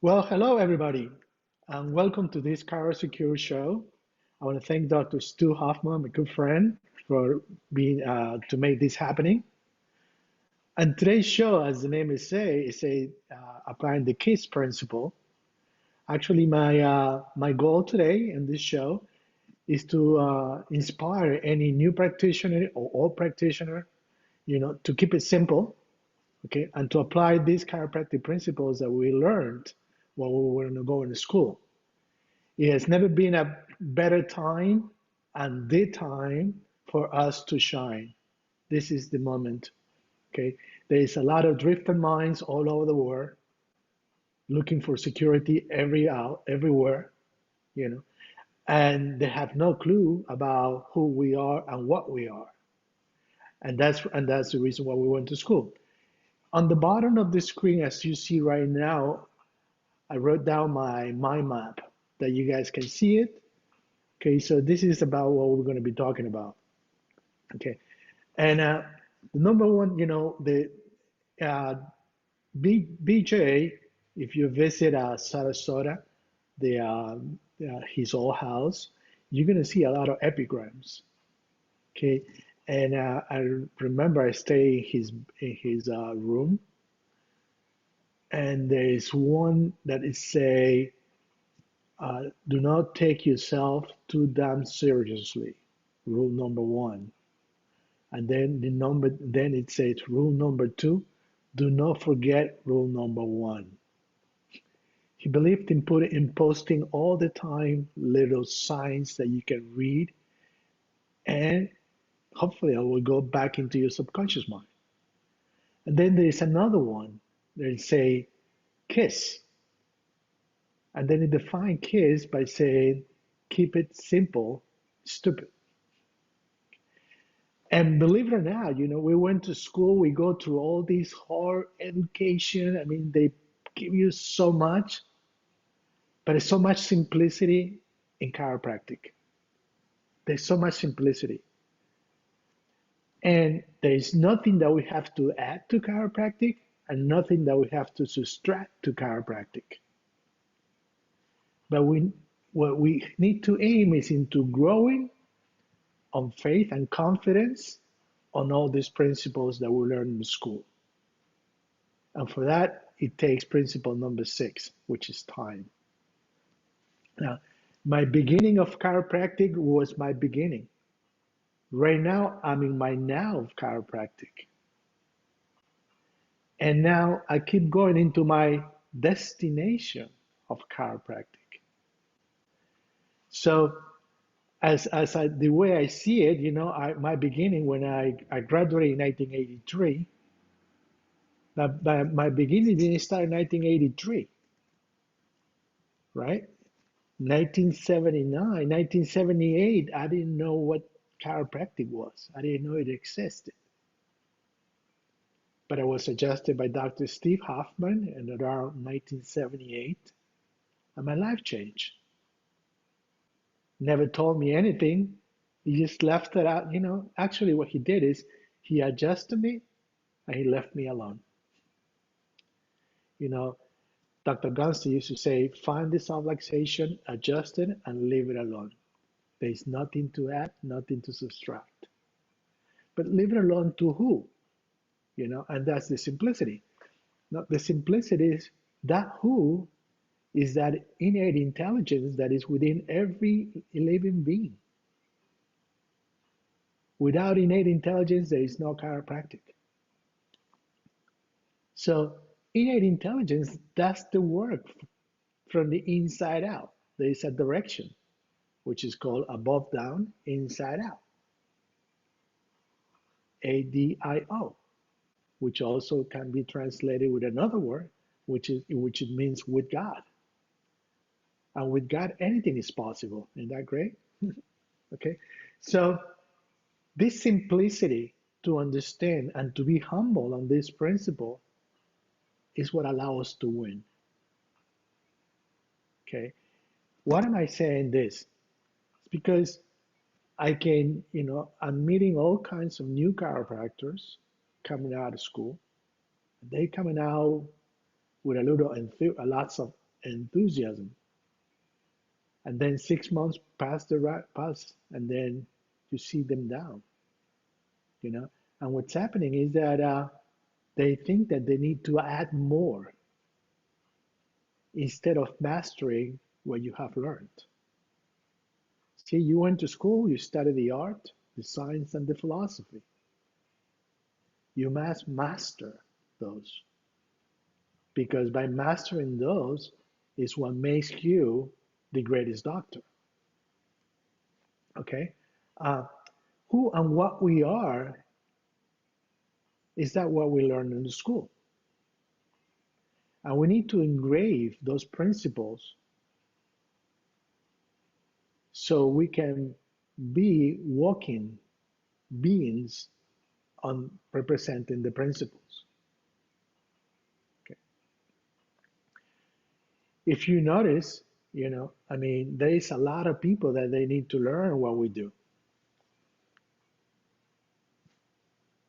Well, hello everybody, and welcome to this Chiropractic Secure show. I want to thank Dr. Stu Hoffman, my good friend, for being to make this happening. And today's show, as the name is applying the KISS principle. Actually, my goal today in this show is to inspire any new practitioner or old practitioner, to keep it simple, okay, and to apply these chiropractic principles that we learned when we were going to school. It has never been a better time and the time for us to shine. This is the moment. Okay. There is a lot of drifting minds all over the world looking for security everywhere, you know, and they have no clue about who we are and what we are. And that's the reason why we went to school. On the bottom of the screen, as you see right now, I wrote down my mind map that you guys can see it. Okay, so this is about what we're going to be talking about. Okay, and the number one, the uh, BJ, if you visit Sarasota, his old house, you're going to see a lot of epigrams. Okay, and I remember I stay in his room, and there is one that is say, "Do not take yourself too damn seriously." Rule number one. And then it says rule number two, do not forget rule number one. He believed in posting all the time little signs that you can read, and hopefully it will go back into your subconscious mind. And then there is another one that say kiss. And then he defined kiss by saying keep it simple, stupid. And believe it or not, we went to school, we go through all these hard education. I mean, they give you so much, but there's so much simplicity in chiropractic. There's so much simplicity. And there's nothing that we have to add to chiropractic and nothing that we have to subtract to chiropractic. But what we need to aim is into growing on faith and confidence on all these principles that we learn in school. And for that, it takes principle number 6, which is time. Now, my beginning of chiropractic was my beginning. Right now, I'm in my now of chiropractic. And now I keep going into my destination of chiropractic. So, the way I see it, my beginning when I graduated in 1983, my beginning didn't start in 1983, right? 1979, 1978, I didn't know what chiropractic was. I didn't know it existed. But I was suggested by Dr. Steve Hoffman in around 1978, and my life changed. Never told me anything. He just left it out. Actually, what he did is he adjusted me and he left me alone. You know, Dr. Gunster used to say, find the subluxation, adjust it, and leave it alone. There's nothing to add, nothing to subtract. But leave it alone to who? And that's the simplicity. Now, the simplicity is that who is that innate intelligence that is within every living being. Without innate intelligence, there is no chiropractic. So innate intelligence does the work from the inside out. There is a direction, which is called above down, inside out. ADIO, which also can be translated with another word, which it means with God. And with God, anything is possible. Isn't that great? Okay. So this simplicity to understand and to be humble on this principle is what allows us to win. Okay. Why am I saying this? It's because I'm meeting all kinds of new chiropractors coming out of school. They coming out with lots of enthusiasm. And then 6 months pass, and then you see them down, you know. And what's happening is that they think that they need to add more instead of mastering what you have learned. See, you went to school, you studied the art, the science, and the philosophy. You must master those, because by mastering those is what makes you the greatest doctor. Okay? Uh, who and what we are is that what we learn in the school. And we need to engrave those principles so we can be walking beings on representing the principles. Okay. If you notice, I mean, there is a lot of people that they need to learn what we do.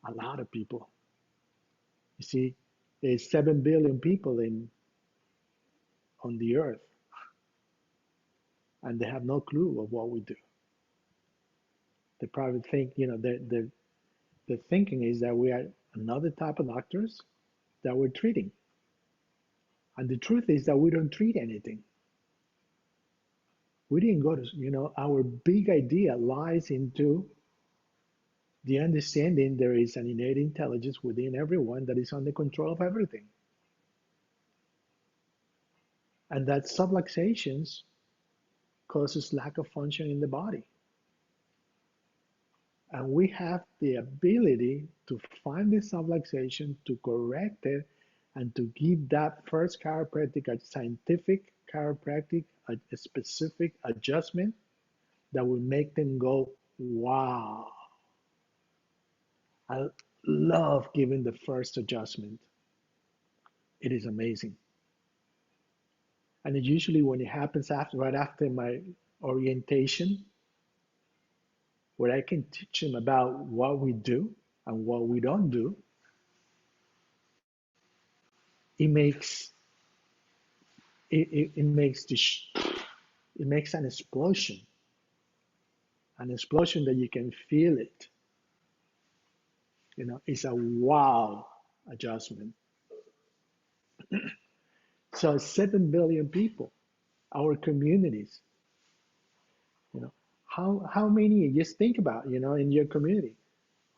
A lot of people. You see, there's 7 billion people on the earth, and they have no clue of what we do. They probably think, the thinking is that we are another type of doctors that we're treating. And the truth is that we don't treat anything. We didn't go to, our big idea lies into the understanding there is an innate intelligence within everyone that is under control of everything. And that subluxations causes lack of function in the body. And we have the ability to find the subluxation, to correct it, and to give that first chiropractic, a scientific chiropractic, a specific adjustment that will make them go, wow. I love giving the first adjustment. It is amazing. And it usually when it happens right after my orientation, where I can teach them about what we do and what we don't do, it makes it makes it makes an explosion that you can feel it. It's a wow adjustment. So 7 billion people, our communities, how many? Just think about, in your community,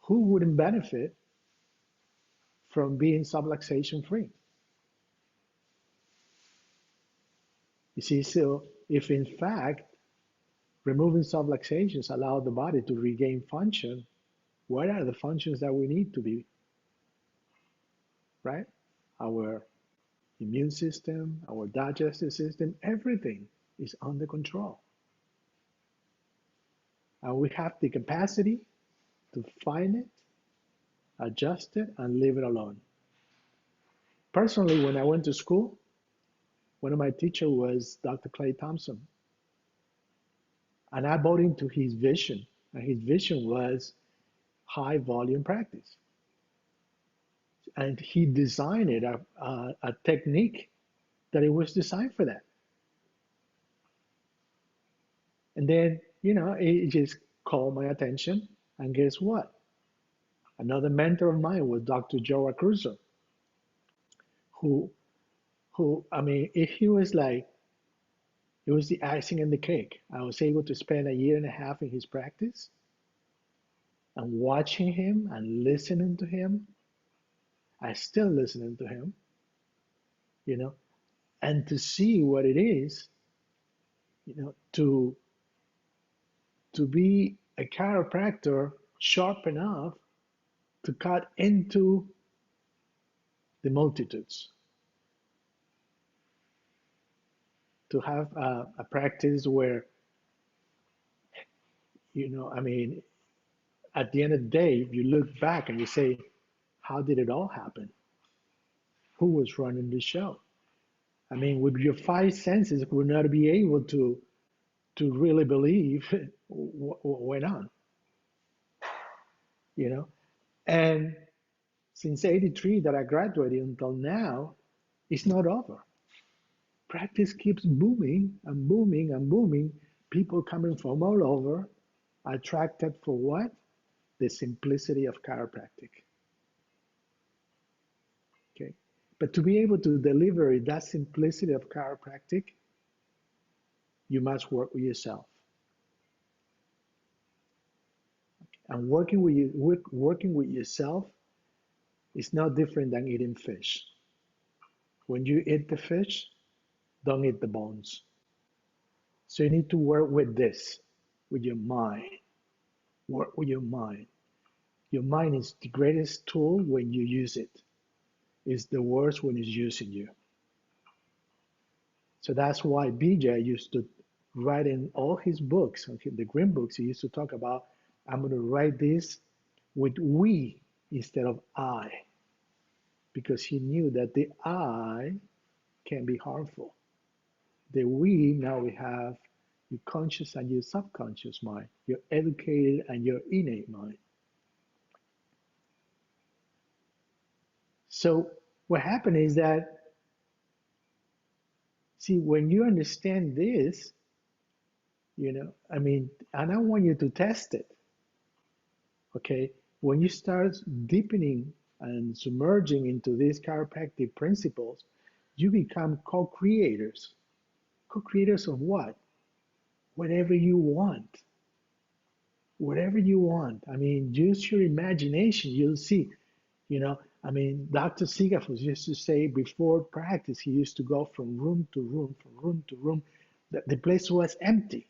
who wouldn't benefit from being subluxation free? You see, so if in fact removing subluxations allow the body to regain function, what are the functions that we need to be, right? Our immune system, our digestive system, everything is under control. And we have the capacity to find it, adjust it, and leave it alone. Personally, when I went to school, one of my teachers was Dr. Clay Thompson. And I bought into his vision. And his vision was high volume practice. And he designed it, a technique that it was designed for that. And then, it just called my attention. And guess what? Another mentor of mine was Dr. Joe Acruso, who, I mean, if he was like, it was the icing on the cake. I was able to spend a year and a half in his practice and watching him and listening to him. I still listening to him, you know, and to see what it is, to be a chiropractor sharp enough to cut into the multitudes, to have a practice where, I mean, at the end of the day, you look back and you say, how did it all happen? Who was running the show? I mean, with your five senses, we would not be able to really believe what went on, you know. And since '83 that I graduated until now, it's not over. Practice keeps booming and booming and booming. People coming from all over, attracted for what? The simplicity of chiropractic. Okay. But to be able to deliver that simplicity of chiropractic, you must work with yourself. And working with yourself is no different than eating fish. When you eat the fish, don't eat the bones. So you need to work with this, with your mind. Work with your mind. Your mind is the greatest tool when you use it. It's the worst when it's using you. So that's why BJ used to write in all his books, okay, the green books, he used to talk about, I'm going to write this with we instead of I, because he knew that the I can be harmful. The we, now we have your conscious and your subconscious mind, your educated and your innate mind. So what happened is that, see, when you understand this, I mean, and I want you to test it, okay? When you start deepening and submerging into these chiropractic principles, you become co-creators. Co-creators of what? Whatever you want. Whatever you want. I mean, use your imagination. You'll see. I mean, Dr. Sigafus used to say before practice, he used to go from room to room, from room to room. The place was empty,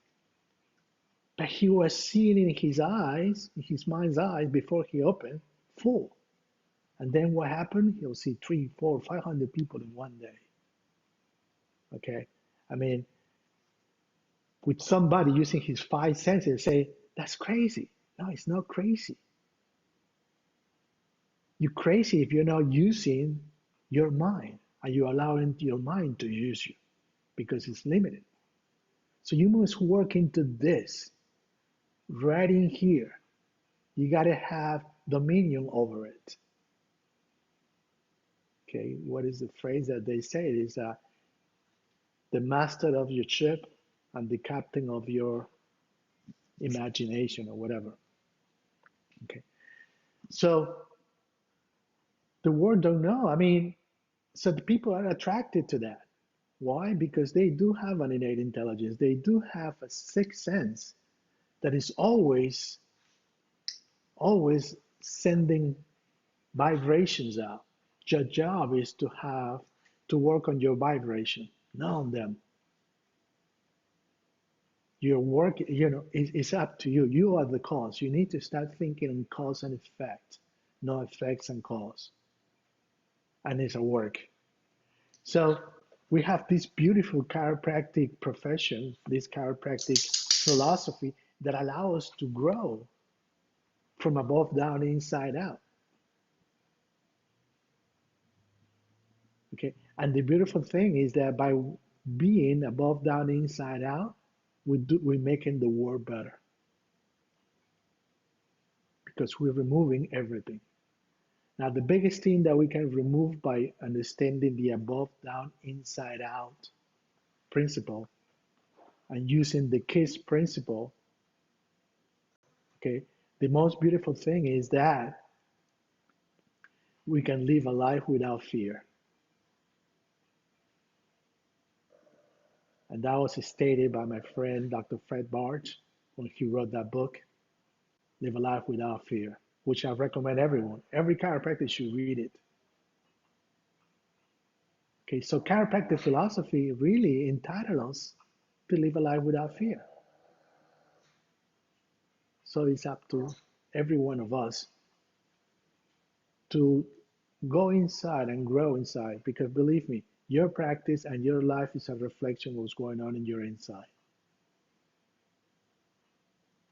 but he was seeing in his eyes, in his mind's eyes, before he opened, full. And then what happened? He'll see 3, 4, 500 people in one day. Okay, I mean, with somebody using his five senses, say that's crazy. No, it's not crazy. You're crazy if you're not using your mind and you're allowing your mind to use you because it's limited. So you must work into this right in here. You got to have dominion over it. Okay, what is the phrase that they say? It is the master of your ship and the captain of your imagination or whatever. Okay, so the word don't know. I mean, so the people are attracted to that. Why? Because they do have an innate intelligence. They do have a sixth sense that is always sending vibrations out. Your job is to work on your vibration, not on them. Your work, it's up to you. You are the cause. You need to start thinking in cause and effect, no effects and cause. And it's a work. So we have this beautiful chiropractic profession, this chiropractic philosophy that allow us to grow from above down, inside out. Okay, and the beautiful thing is that by being above down, inside out, we're making the world better because we're removing everything. Now, the biggest thing that we can remove by understanding the above down, inside out principle and using the KISS principle, okay, the most beautiful thing is that we can live a life without fear. And that was stated by my friend, Dr. Fred Barch, when he wrote that book, Live a Life Without Fear, which I recommend everyone. Every chiropractor should read it. Okay, so chiropractic philosophy really entitles us to live a life without fear. So it's up to every one of us to go inside and grow inside because believe me, your practice and your life is a reflection of what's going on in your inside.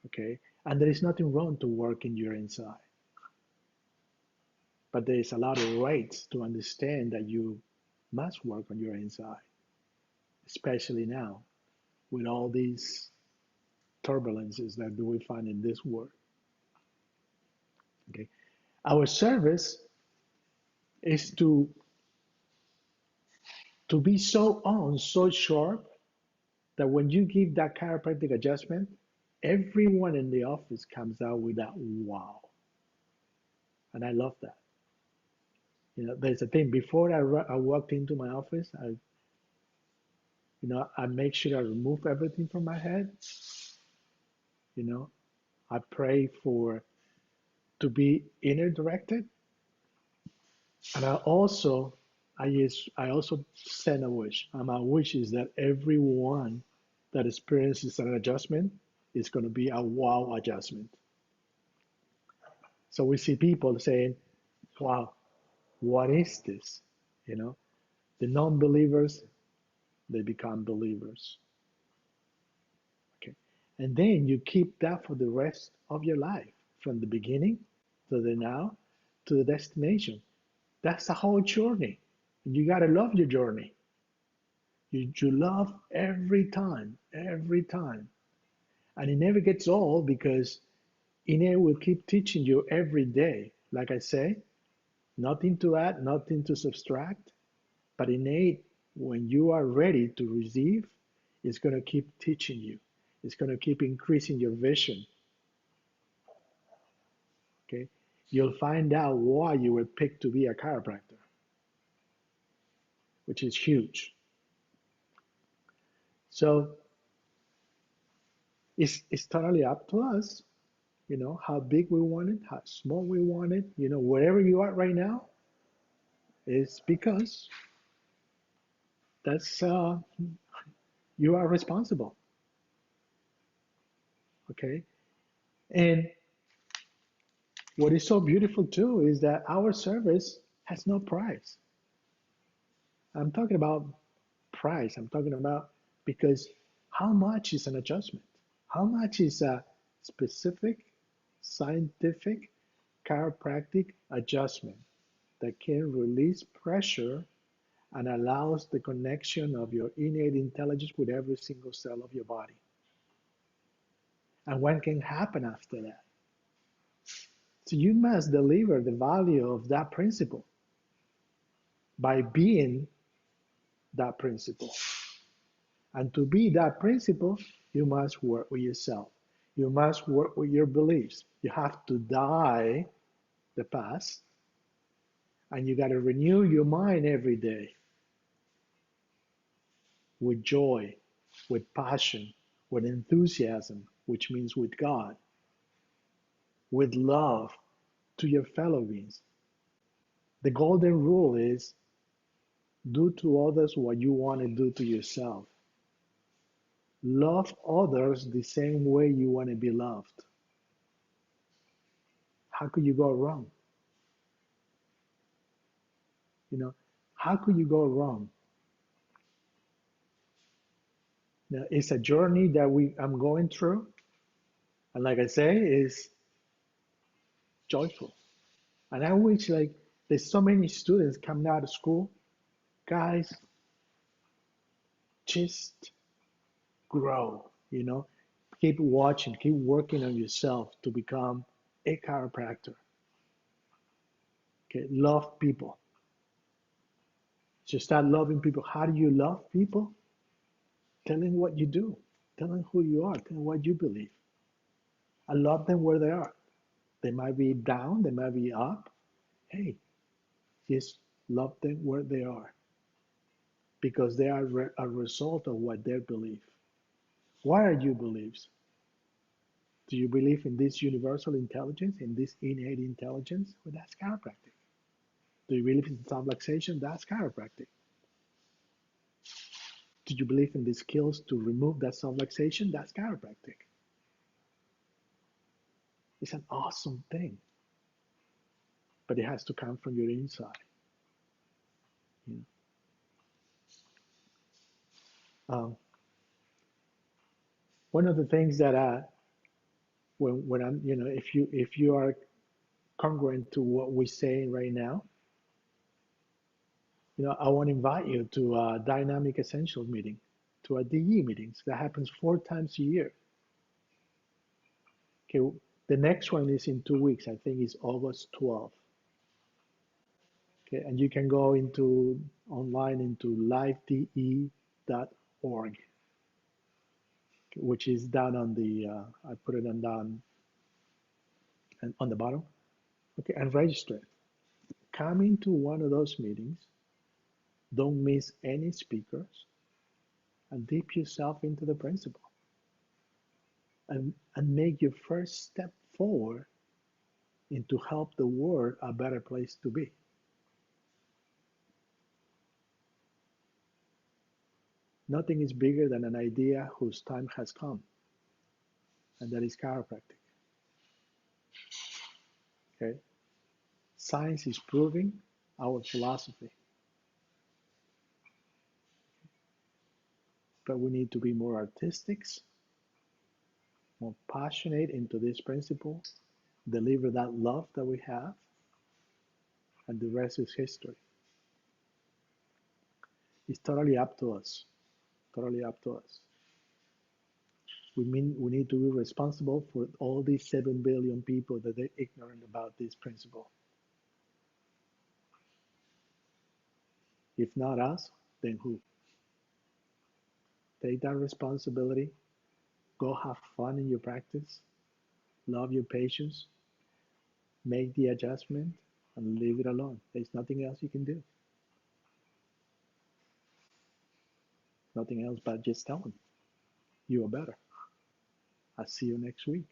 Okay, and there is nothing wrong to work in your inside, but there is a lot of ways to understand that you must work on your inside, especially now with all these turbulences that we find in this world. Okay, our service is to to be so on, so sharp that when you give that chiropractic adjustment, everyone in the office comes out with that wow. And I love that. There's a thing before I walked into my office, I make sure I remove everything from my head. You know, I pray for to be inner directed, and I also send a wish. And my wish is that everyone that experiences an adjustment is going to be a wow adjustment. So we see people saying, "Wow, what is this?" You know, the non-believers, they become believers. Okay, and then you keep that for the rest of your life, from the beginning to the now to the destination. That's the whole journey. And you gotta love your journey. You love every time. And it never gets old because Ine will keep teaching you every day. Like I say, nothing to add, nothing to subtract. But innate, when you are ready to receive, it's going to keep teaching you. It's going to keep increasing your vision. Okay, you'll find out why you were picked to be a chiropractor, which is huge. So it's totally up to us. How big we want it, how small we want it. Wherever you are right now, is because that's you are responsible. Okay, and what is so beautiful too is that our service has no price. I'm talking about price. I'm talking about because how much is an adjustment? How much is a specific scientific chiropractic adjustment that can release pressure and allows the connection of your innate intelligence with every single cell of your body? And what can happen after that? So you must deliver the value of that principle by being that principle. And to be that principle, you must work with yourself. You must work with your beliefs. You have to die the past, and you got to renew your mind every day with joy, with passion, with enthusiasm, which means with God, with love to your fellow beings. The golden rule is do to others what you want to do to yourself. Love others the same way you want to be loved. How could you go wrong? You know, how could you go wrong? Now, it's a journey that I'm going through, and like I say, is joyful. And I wish like there's so many students coming out of school, guys, just grow. Keep watching, keep working on yourself to become a chiropractor. Okay, love people. Just start loving people. How do you love people? Tell them what you do. Tell them who you are. Tell them what you believe. I love them where they are. They might be down, they might be up. Hey, just love them where they are because they are a result of what they believe. What are your beliefs? Do you believe in this universal intelligence, in this innate intelligence? Well, that's chiropractic. Do you believe in subluxation? That's chiropractic. Do you believe in the skills to remove that subluxation? That's chiropractic. It's an awesome thing, but it has to come from your inside. You Um, One of the things that when I'm, if you are congruent to what we're saying right now, I want to invite you to a Dynamic Essentials meeting, to a DE meetings that happens 4 times a year. Okay, the next one is in 2 weeks. I think it's August 12th. Okay, and you can go into online into livede.org, which is down on the, I put it on down and on the bottom. Okay, and register. Come into one of those meetings. Don't miss any speakers and dip yourself into the principle and make your first step forward into help the world a better place to be. Nothing is bigger than an idea whose time has come, and that is chiropractic. Okay? Science is proving our philosophy, but we need to be more artistic, more passionate into this principle, deliver that love that we have, and the rest is history. It's totally up to us. Totally up to us. We need to be responsible for all these 7 billion people that are ignorant about this principle. If not us, then who? Take that responsibility. Go have fun in your practice. Love your patients. Make the adjustment and leave it alone. There's nothing else you can do. Nothing else but just tell them you are better. I'll see you next week.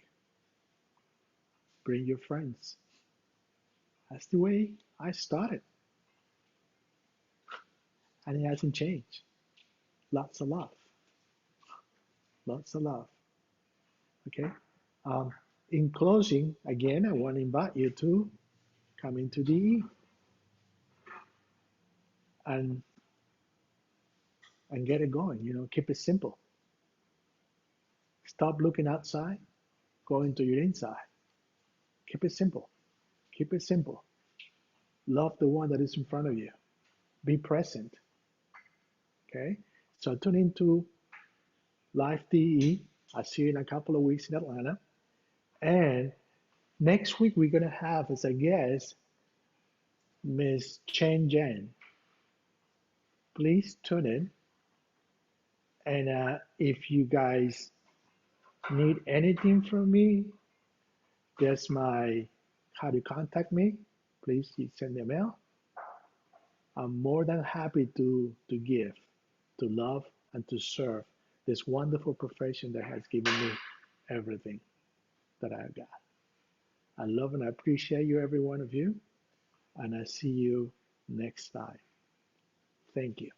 Bring your friends. That's the way I started. And it hasn't changed. Lots of love. Lots of love. Okay? Um, in closing, again, I want to invite you to come into DE and get it going. Keep it simple. Stop looking outside, go into your inside. Keep it simple. Keep it simple. Love the one that is in front of you. Be present. Okay? So tune into Live DE. I'll see you in a couple of weeks in Atlanta. And next week, we're going to have as a guest Miss Chen Jen. Please tune in. And if you guys need anything from me, there's my how to contact me. Please send me a mail. I'm more than happy to give, to love, and to serve this wonderful profession that has given me everything that I've got. I love and I appreciate you, every one of you, and I see you next time. Thank you.